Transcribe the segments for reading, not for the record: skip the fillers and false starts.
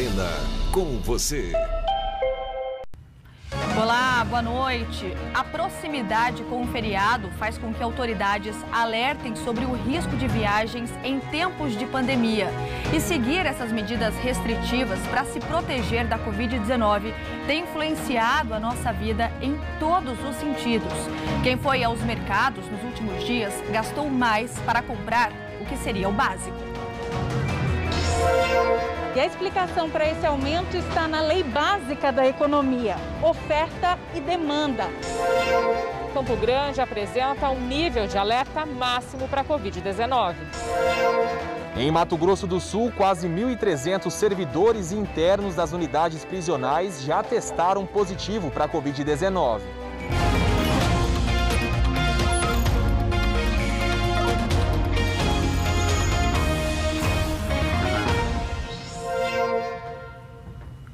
Madalena, com você. Olá, boa noite. A proximidade com o feriado faz com que autoridades alertem sobre o risco de viagens em tempos de pandemia. E seguir essas medidas restritivas para se proteger da Covid-19 tem influenciado a nossa vida em todos os sentidos. Quem foi aos mercados nos últimos dias gastou mais para comprar o que seria o básico. E a explicação para esse aumento está na lei básica da economia, oferta e demanda. Campo Grande apresenta um nível de alerta máximo para a Covid-19. Em Mato Grosso do Sul, quase 1.300 servidores internos das unidades prisionais já testaram positivo para a Covid-19.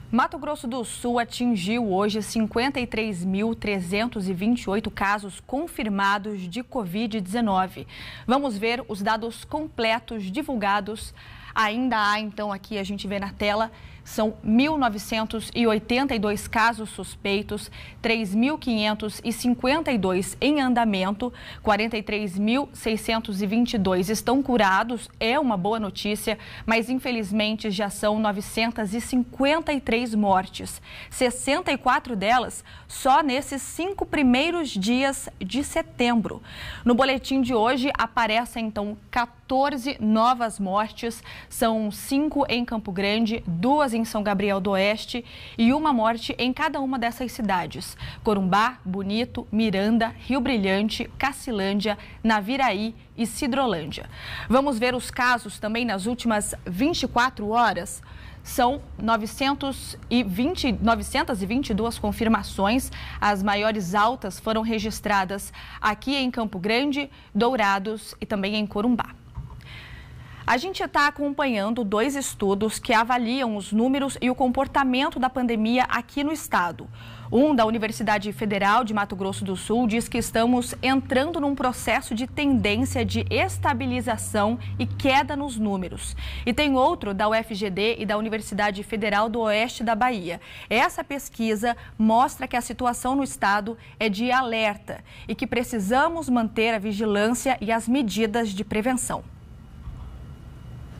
Mato Grosso do Sul atingiu hoje 53.328 casos confirmados de Covid-19. Vamos ver os dados completos divulgados. Ainda há, então, aqui a gente vê na tela, são 1.982 casos suspeitos, 3.552 em andamento, 43.622 estão curados, é uma boa notícia, mas infelizmente já são 953 mortes, 64 delas só nesses 5 primeiros dias de setembro. No boletim de hoje aparecem então 14 novas mortes, são 5 em Campo Grande, 2 em São Gabriel do Oeste e uma morte em cada uma dessas cidades: Corumbá, Bonito, Miranda, Rio Brilhante, Cacilândia, Naviraí e Sidrolândia. Vamos ver os casos também nas últimas 24 horas. São 922 confirmações. As maiores altas foram registradas aqui em Campo Grande, Dourados e também em Corumbá. A gente está acompanhando 2 estudos que avaliam os números e o comportamento da pandemia aqui no estado. Um da Universidade Federal de Mato Grosso do Sul diz que estamos entrando num processo de tendência de estabilização e queda nos números. E tem outro da UFGD e da Universidade Federal do Oeste da Bahia. Essa pesquisa mostra que a situação no estado é de alerta e que precisamos manter a vigilância e as medidas de prevenção.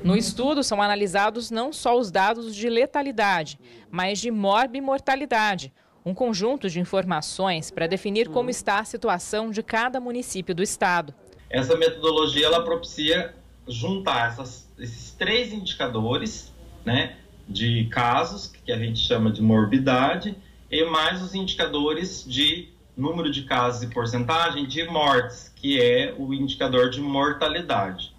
No estudo são analisados não só os dados de letalidade, mas de morbimortalidade, um conjunto de informações para definir como está a situação de cada município do estado. Essa metodologia ela propicia juntar esses 3 indicadores, né, de casos, que a gente chama de morbidade, e mais os indicadores de número de casos e porcentagem de mortes, que é o indicador de mortalidade.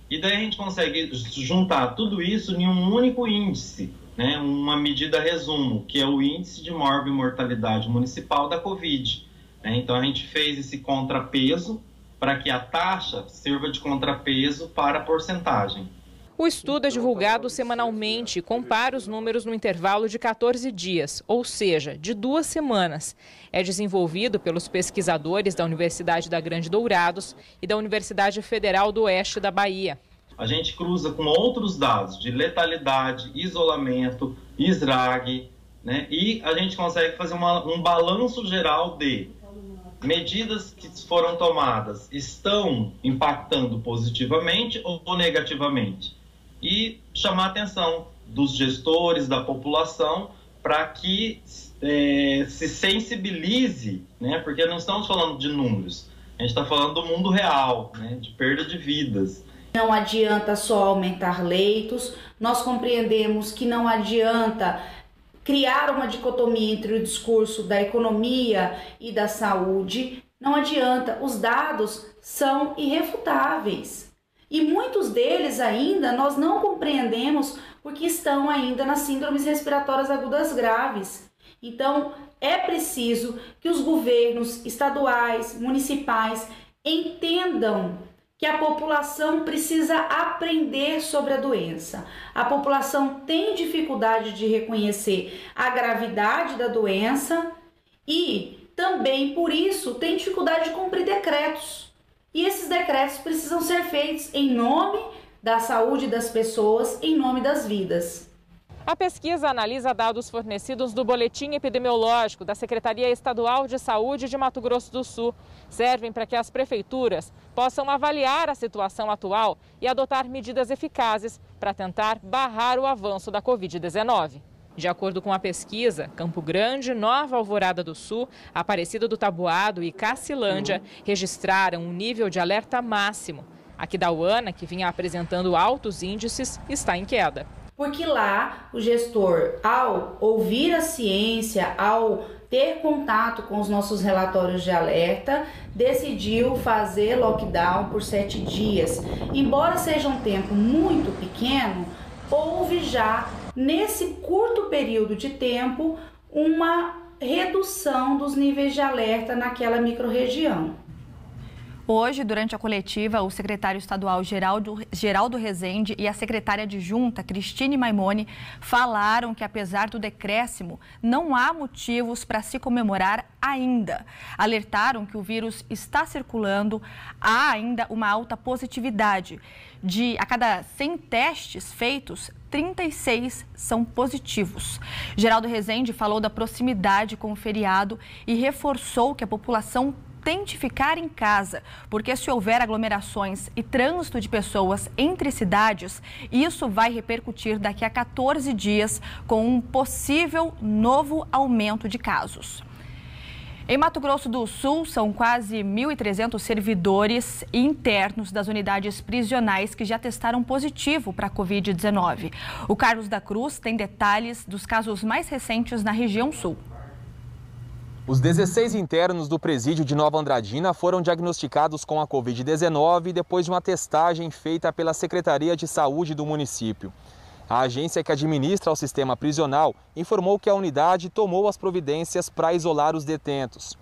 E daí a gente consegue juntar tudo isso em um único índice, né, uma medida resumo, que é o índice de morbimortalidade municipal da Covid. Né? Então a gente fez esse contrapeso para que a taxa sirva de contrapeso para a porcentagem. O estudo é divulgado semanalmente e compara os números no intervalo de 14 dias, ou seja, de 2 semanas. É desenvolvido pelos pesquisadores da Universidade da Grande Dourados e da Universidade Federal do Oeste da Bahia. A gente cruza com outros dados de letalidade, isolamento, SRAG, né? E a gente consegue fazer um balanço geral de medidas que foram tomadas estão impactando positivamente ou negativamente. E chamar a atenção dos gestores, da população, para que se sensibilize, né? Porque não estamos falando de números, a gente está falando do mundo real, né? De perda de vidas. Não adianta só aumentar leitos, nós compreendemos que não adianta criar uma dicotomia entre o discurso da economia e da saúde, não adianta, os dados são irrefutáveis. E muitos deles ainda nós não compreendemos porque estão ainda nas síndromes respiratórias agudas graves. Então, é preciso que os governos estaduais, municipais entendam que a população precisa aprender sobre a doença. A população tem dificuldade de reconhecer a gravidade da doença e também, por isso, tem dificuldade de cumprir decretos. E esses decretos precisam ser feitos em nome da saúde das pessoas, em nome das vidas. A pesquisa analisa dados fornecidos do Boletim Epidemiológico da Secretaria Estadual de Saúde de Mato Grosso do Sul. Servem para que as prefeituras possam avaliar a situação atual e adotar medidas eficazes para tentar barrar o avanço da Covid-19. De acordo com a pesquisa, Campo Grande, Nova Alvorada do Sul, Aparecida do Taboado e Cacilândia registraram um nível de alerta máximo. A Aquidauana, que vinha apresentando altos índices, está em queda. Porque lá o gestor, ao ouvir a ciência, ao ter contato com os nossos relatórios de alerta, decidiu fazer lockdown por 7 dias. Embora seja um tempo muito pequeno, houve já, nesse curto período de tempo, uma redução dos níveis de alerta naquela microrregião. Hoje, durante a coletiva, o secretário estadual Geraldo Rezende e a secretária adjunta Cristine Maimone falaram que, apesar do decréscimo, não há motivos para se comemorar ainda. Alertaram que o vírus está circulando, há ainda uma alta positividade. A cada 100 testes feitos, 36 são positivos. Geraldo Rezende falou da proximidade com o feriado e reforçou que a população tente ficar em casa, porque se houver aglomerações e trânsito de pessoas entre cidades, isso vai repercutir daqui a 14 dias com um possível novo aumento de casos. Em Mato Grosso do Sul, são quase 1.300 servidores internos das unidades prisionais que já testaram positivo para a Covid-19. O Carlos da Cruz tem detalhes dos casos mais recentes na região sul. Os 16 internos do presídio de Nova Andradina foram diagnosticados com a Covid-19 depois de uma testagem feita pela Secretaria de Saúde do município. A agência que administra o sistema prisional informou que a unidade tomou as providências para isolar os detentos.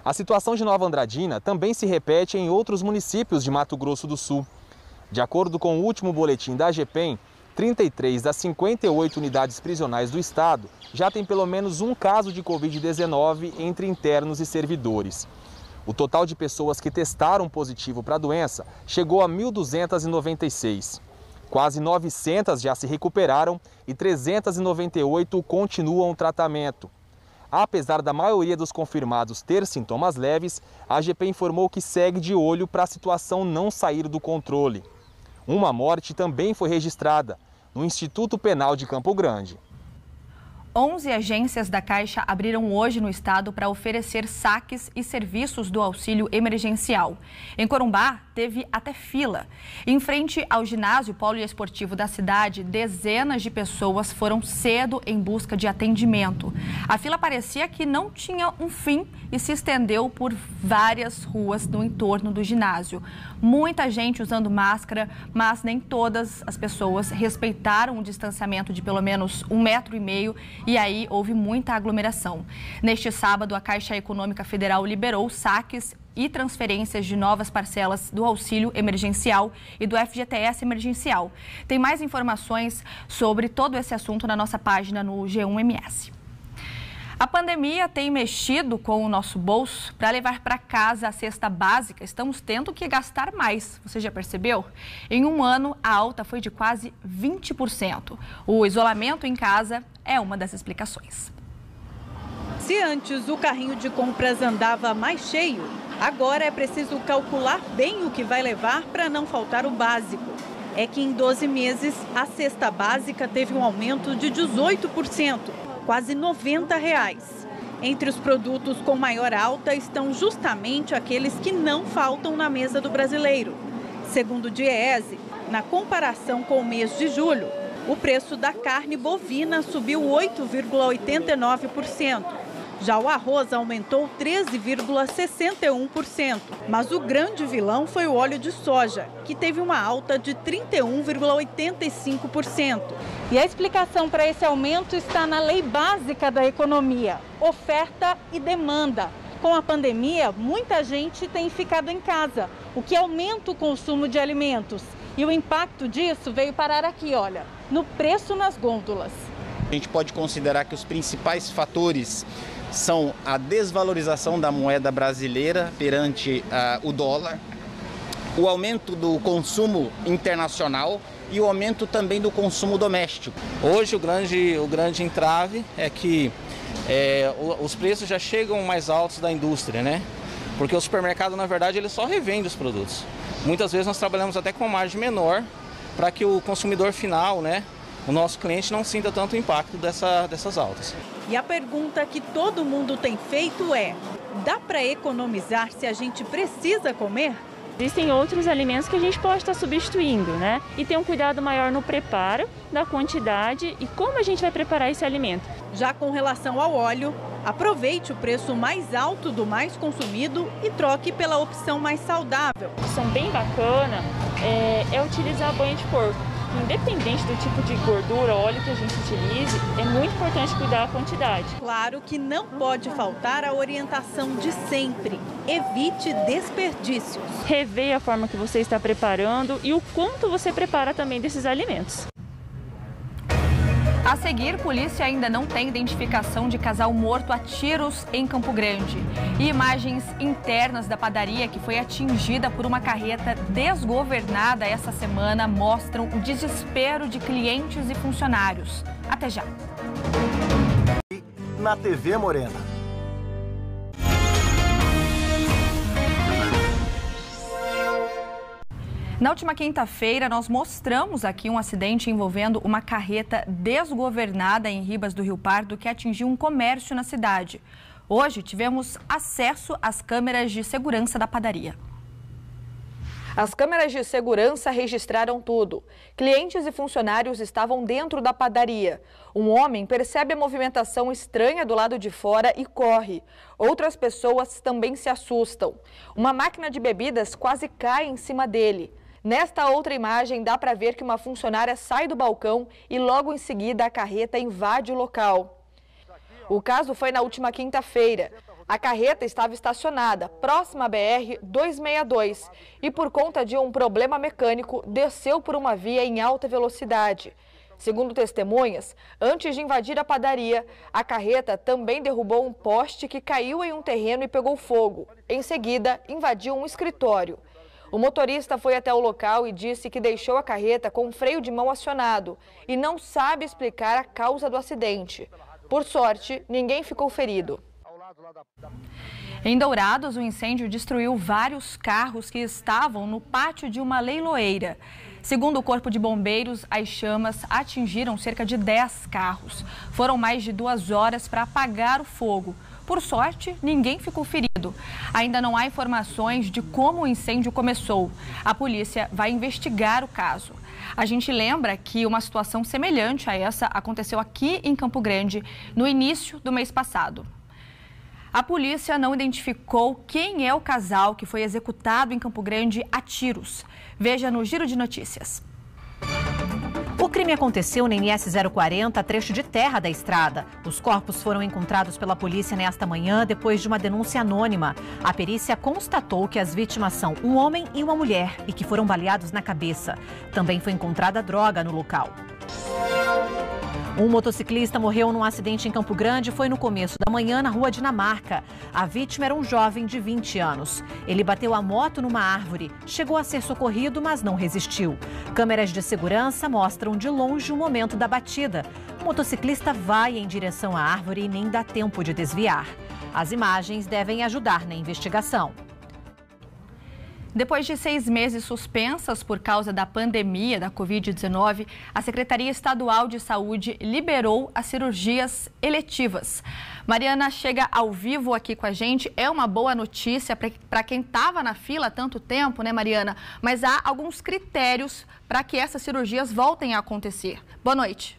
A situação de Nova Andradina também se repete em outros municípios de Mato Grosso do Sul. De acordo com o último boletim da AGEPEM, 33 das 58 unidades prisionais do estado já tem pelo menos um caso de Covid-19 entre internos e servidores. O total de pessoas que testaram positivo para a doença chegou a 1.296. Quase 900 já se recuperaram e 398 continuam o tratamento. Apesar da maioria dos confirmados ter sintomas leves, a AGEPEM informou que segue de olho para a situação não sair do controle. Uma morte também foi registrada no Instituto Penal de Campo Grande. 11 agências da Caixa abriram hoje no estado para oferecer saques e serviços do auxílio emergencial. Em Corumbá, teve até fila. Em frente ao ginásio poliesportivo da cidade, dezenas de pessoas foram cedo em busca de atendimento. A fila parecia que não tinha um fim e se estendeu por várias ruas no entorno do ginásio. Muita gente usando máscara, mas nem todas as pessoas respeitaram o distanciamento de pelo menos 1,5 metro e aí houve muita aglomeração. Neste sábado, a Caixa Econômica Federal liberou saques e transferências de novas parcelas do auxílio emergencial e do FGTS emergencial. Tem mais informações sobre todo esse assunto na nossa página no G1MS. A pandemia tem mexido com o nosso bolso. Para levar para casa a cesta básica, estamos tendo que gastar mais. Você já percebeu? Em um ano, a alta foi de quase 20%. O isolamento em casa é uma das explicações. Se antes o carrinho de compras andava mais cheio, agora é preciso calcular bem o que vai levar para não faltar o básico. É que em 12 meses, a cesta básica teve um aumento de 18%. Quase R$ 90. Entre os produtos com maior alta estão justamente aqueles que não faltam na mesa do brasileiro. Segundo o Diese, na comparação com o mês de julho, o preço da carne bovina subiu 8,89%. Já o arroz aumentou 13,61%. Mas o grande vilão foi o óleo de soja, que teve uma alta de 31,85%. E a explicação para esse aumento está na lei básica da economia, oferta e demanda. Com a pandemia, muita gente tem ficado em casa, o que aumenta o consumo de alimentos. E o impacto disso veio parar aqui, olha, no preço nas gôndolas. A gente pode considerar que os principais fatores são a desvalorização da moeda brasileira perante o dólar, o aumento do consumo internacional e o aumento também do consumo doméstico. Hoje o grande entrave é que os preços já chegam mais altos da indústria, né? Porque o supermercado, na verdade, ele só revende os produtos. Muitas vezes nós trabalhamos até com margem menor para que o consumidor final, né, o nosso cliente, não sinta tanto o impacto dessas altas. E a pergunta que todo mundo tem feito é: dá para economizar se a gente precisa comer? Existem outros alimentos que a gente pode estar substituindo, né? E ter um cuidado maior no preparo, da quantidade e como a gente vai preparar esse alimento. Já com relação ao óleo, aproveite o preço mais alto do mais consumido e troque pela opção mais saudável. Uma opção bem bacana é utilizar banho de porco. Independente do tipo de gordura, óleo que a gente utilize, é muito importante cuidar da quantidade. Claro que não pode faltar a orientação de sempre. Evite desperdícios. Rever a forma que você está preparando e o quanto você prepara também desses alimentos. A seguir, polícia ainda não tem identificação de casal morto a tiros em Campo Grande. E imagens internas da padaria que foi atingida por uma carreta desgovernada essa semana mostram o desespero de clientes e funcionários. Até já. Na TV Morena. Na última quinta-feira, nós mostramos aqui um acidente envolvendo uma carreta desgovernada em Ribas do Rio Pardo que atingiu um comércio na cidade. Hoje, tivemos acesso às câmeras de segurança da padaria. As câmeras de segurança registraram tudo. Clientes e funcionários estavam dentro da padaria. Um homem percebe a movimentação estranha do lado de fora e corre. Outras pessoas também se assustam. Uma máquina de bebidas quase cai em cima dele. Nesta outra imagem, dá para ver que uma funcionária sai do balcão e logo em seguida a carreta invade o local. O caso foi na última quinta-feira. A carreta estava estacionada próxima à BR-262 e, por conta de um problema mecânico, desceu por uma via em alta velocidade. Segundo testemunhas, antes de invadir a padaria, a carreta também derrubou um poste que caiu em um terreno e pegou fogo. Em seguida, invadiu um escritório. O motorista foi até o local e disse que deixou a carreta com o freio de mão acionado e não sabe explicar a causa do acidente. Por sorte, ninguém ficou ferido. Em Dourados, o incêndio destruiu vários carros que estavam no pátio de uma leiloeira. Segundo o Corpo de Bombeiros, as chamas atingiram cerca de 10 carros. Foram mais de 2 horas para apagar o fogo. Por sorte, ninguém ficou ferido. Ainda não há informações de como o incêndio começou. A polícia vai investigar o caso. A gente lembra que uma situação semelhante a essa aconteceu aqui em Campo Grande no início do mês passado. A polícia não identificou quem é o casal que foi executado em Campo Grande a tiros. Veja no Giro de Notícias. O crime aconteceu na MS 040, trecho de terra da estrada. Os corpos foram encontrados pela polícia nesta manhã depois de uma denúncia anônima. A perícia constatou que as vítimas são um homem e uma mulher e que foram baleados na cabeça. Também foi encontrada droga no local. Um motociclista morreu num acidente em Campo Grande. Foi no começo da manhã na rua Dinamarca. A vítima era um jovem de 20 anos. Ele bateu a moto numa árvore. Chegou a ser socorrido, mas não resistiu. Câmeras de segurança mostram de longe o momento da batida. O motociclista vai em direção à árvore e nem dá tempo de desviar. As imagens devem ajudar na investigação. Depois de 6 meses suspensas por causa da pandemia da Covid-19, a Secretaria Estadual de Saúde liberou as cirurgias eletivas. Mariana chega ao vivo aqui com a gente. É uma boa notícia para quem estava na fila há tanto tempo, né, Mariana? Mas há alguns critérios para que essas cirurgias voltem a acontecer. Boa noite.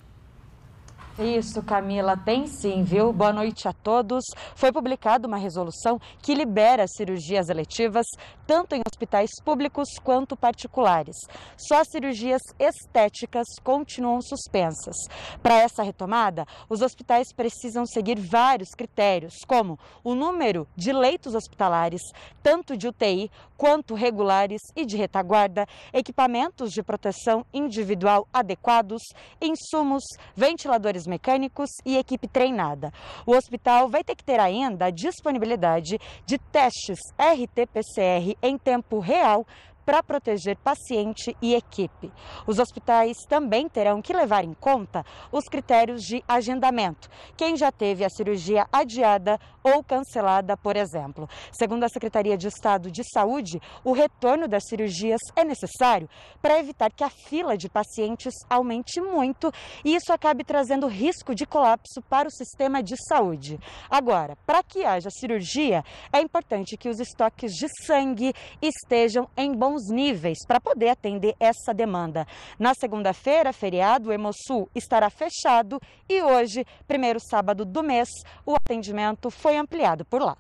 Isso, Camila, tem sim, viu? Boa noite a todos. Foi publicada uma resolução que libera as cirurgias eletivas, tanto em hospitais públicos quanto particulares. Só as cirurgias estéticas continuam suspensas. Para essa retomada, os hospitais precisam seguir vários critérios, como o número de leitos hospitalares, tanto de UTI quanto regulares e de retaguarda, equipamentos de proteção individual adequados, insumos, ventiladores mecânicos e equipe treinada. O hospital vai ter que ter ainda a disponibilidade de testes RT-PCR em tempo real para proteger paciente e equipe. Os hospitais também terão que levar em conta os critérios de agendamento. Quem já teve a cirurgia adiada ou cancelada, por exemplo. Segundo a Secretaria de Estado de Saúde, o retorno das cirurgias é necessário para evitar que a fila de pacientes aumente muito e isso acabe trazendo risco de colapso para o sistema de saúde. Agora, para que haja cirurgia, é importante que os estoques de sangue estejam em bons níveis para poder atender essa demanda. Na segunda-feira, feriado, o Hemosul estará fechado e hoje, primeiro sábado do mês, o atendimento foi ampliado por lá.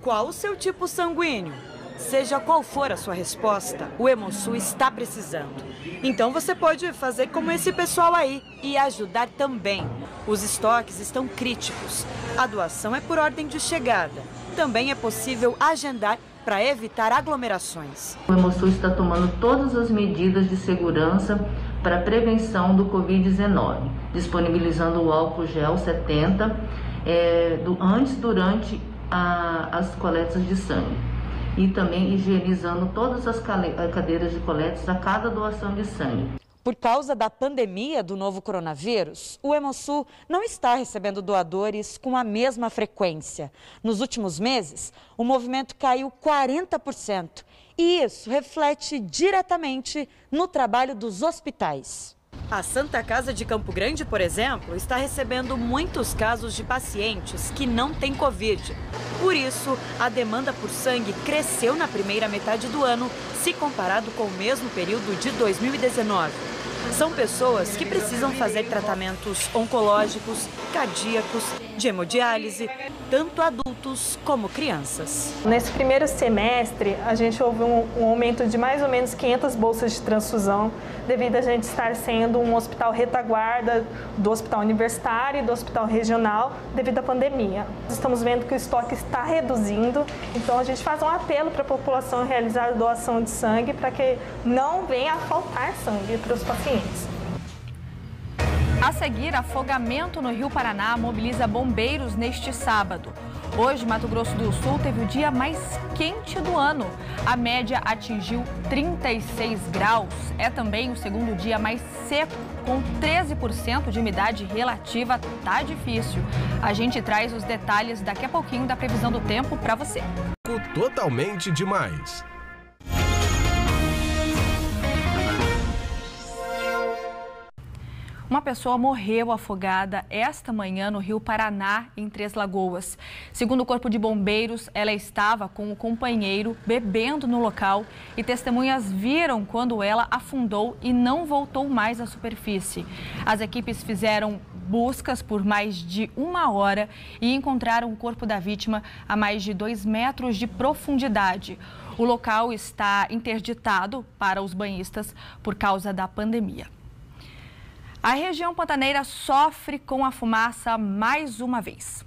Qual o seu tipo sanguíneo? Seja qual for a sua resposta, o Hemosul está precisando. Então você pode fazer como esse pessoal aí e ajudar também. Os estoques estão críticos. A doação é por ordem de chegada. Também é possível agendar para evitar aglomerações. O Hemosul está tomando todas as medidas de segurança para a prevenção do Covid-19, disponibilizando o álcool gel 70 antes, durante as coletas de sangue e também higienizando todas as cadeiras de coletas a cada doação de sangue. Por causa da pandemia do novo coronavírus, o Hemosul não está recebendo doadores com a mesma frequência. Nos últimos meses, o movimento caiu 40% e isso reflete diretamente no trabalho dos hospitais. A Santa Casa de Campo Grande, por exemplo, está recebendo muitos casos de pacientes que não têm Covid. Por isso, a demanda por sangue cresceu na primeira metade do ano, se comparado com o mesmo período de 2019. São pessoas que precisam fazer tratamentos oncológicos, cardíacos, de hemodiálise, tanto adultos como crianças. Nesse primeiro semestre, a gente houve um aumento de mais ou menos 500 bolsas de transfusão, devido a gente estar sendo um hospital retaguarda do hospital universitário e do hospital regional devido à pandemia. Estamos vendo que o estoque está reduzindo, então a gente faz um apelo para a população realizar a doação de sangue para que não venha a faltar sangue para os pacientes. A seguir, afogamento no Rio Paraná mobiliza bombeiros neste sábado. Hoje, Mato Grosso do Sul teve o dia mais quente do ano. A média atingiu 36 graus. É também o segundo dia mais seco, com 13% de umidade relativa. Tá difícil. A gente traz os detalhes daqui a pouquinho da previsão do tempo para você. Totalmente demais. Uma pessoa morreu afogada esta manhã no Rio Paraná, em Três Lagoas. Segundo o Corpo de Bombeiros, ela estava com o companheiro bebendo no local e testemunhas viram quando ela afundou e não voltou mais à superfície. As equipes fizeram buscas por mais de 1 hora e encontraram o corpo da vítima a mais de 2 metros de profundidade. O local está interditado para os banhistas por causa da pandemia. A região pantaneira sofre com a fumaça mais uma vez.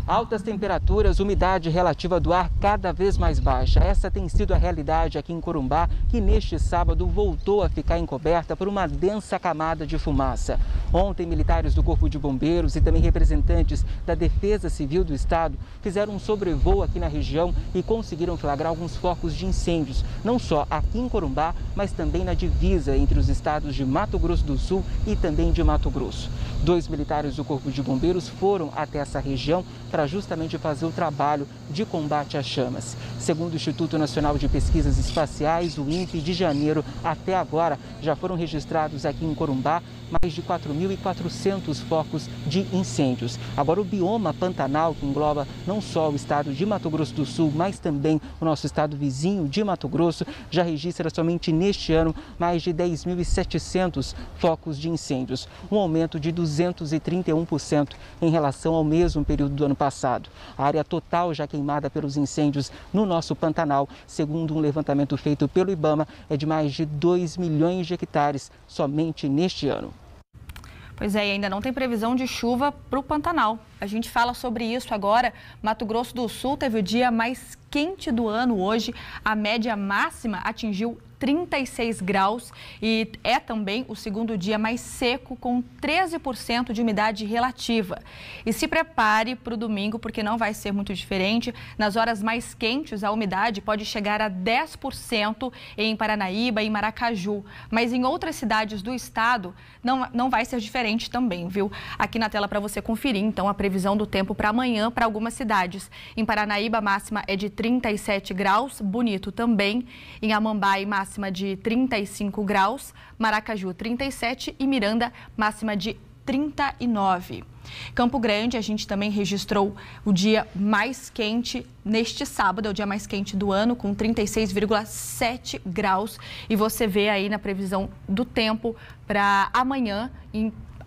Altas temperaturas, umidade relativa do ar cada vez mais baixa. Essa tem sido a realidade aqui em Corumbá, que neste sábado voltou a ficar encoberta por uma densa camada de fumaça. Ontem, militares do Corpo de Bombeiros e também representantes da Defesa Civil do Estado fizeram um sobrevoo aqui na região e conseguiram flagrar alguns focos de incêndios, não só aqui em Corumbá, mas também na divisa entre os estados de Mato Grosso do Sul e também de Mato Grosso. 2 militares do Corpo de Bombeiros foram até essa região para justamente fazer o trabalho de combate às chamas. Segundo o Instituto Nacional de Pesquisas Espaciais, o INPE, de janeiro até agora já foram registrados aqui em Corumbá mais de 4.400 focos de incêndios. Agora, o bioma Pantanal, que engloba não só o estado de Mato Grosso do Sul, mas também o nosso estado vizinho de Mato Grosso, já registra somente neste ano mais de 10.700 focos de incêndios, um aumento de 231% em relação ao mesmo período do ano passado. A área total já queimada pelos incêndios no nosso Pantanal, segundo um levantamento feito pelo IBAMA, é de mais de 2 milhões de hectares somente neste ano. Pois é, e ainda não tem previsão de chuva para o Pantanal. A gente fala sobre isso agora. Mato Grosso do Sul teve o dia mais quente do ano hoje. A média máxima atingiu 36 graus e é também o segundo dia mais seco, com 13% de umidade relativa. E se prepare para o domingo, porque não vai ser muito diferente. Nas horas mais quentes, a umidade pode chegar a 10% em Paranaíba e Maracaju. Mas em outras cidades do estado não vai ser diferente também, viu? Aqui na tela para você conferir, então, a previsão do tempo para amanhã para algumas cidades. Em Paranaíba, a máxima é de 37 graus, Bonito também. Em Amambai, máxima de 35 graus, Maracaju 37 e Miranda, máxima de 39. Campo Grande, a gente também registrou o dia mais quente neste sábado, é o dia mais quente do ano, com 36,7 graus. E você vê aí na previsão do tempo para amanhã,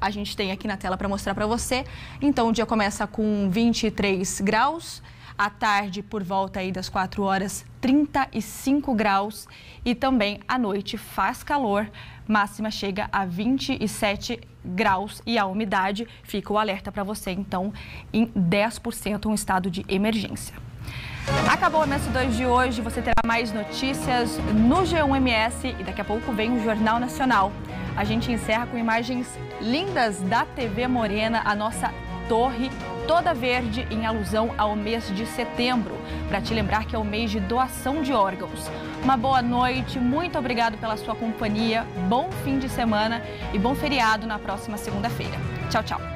a gente tem aqui na tela para mostrar para você. Então, o dia começa com 23 graus. À tarde, por volta aí das 4 horas, 35 graus. E também à noite faz calor, máxima chega a 27 graus. E a umidade, fica o alerta para você, então, em 10%, um estado de emergência. Acabou o MS2 de hoje, você terá mais notícias no G1MS e daqui a pouco vem o Jornal Nacional. A gente encerra com imagens lindas da TV Morena, a nossa torre toda verde em alusão ao mês de setembro, para te lembrar que é o mês de doação de órgãos. Uma boa noite, muito obrigado pela sua companhia, bom fim de semana e bom feriado na próxima segunda-feira. Tchau, tchau.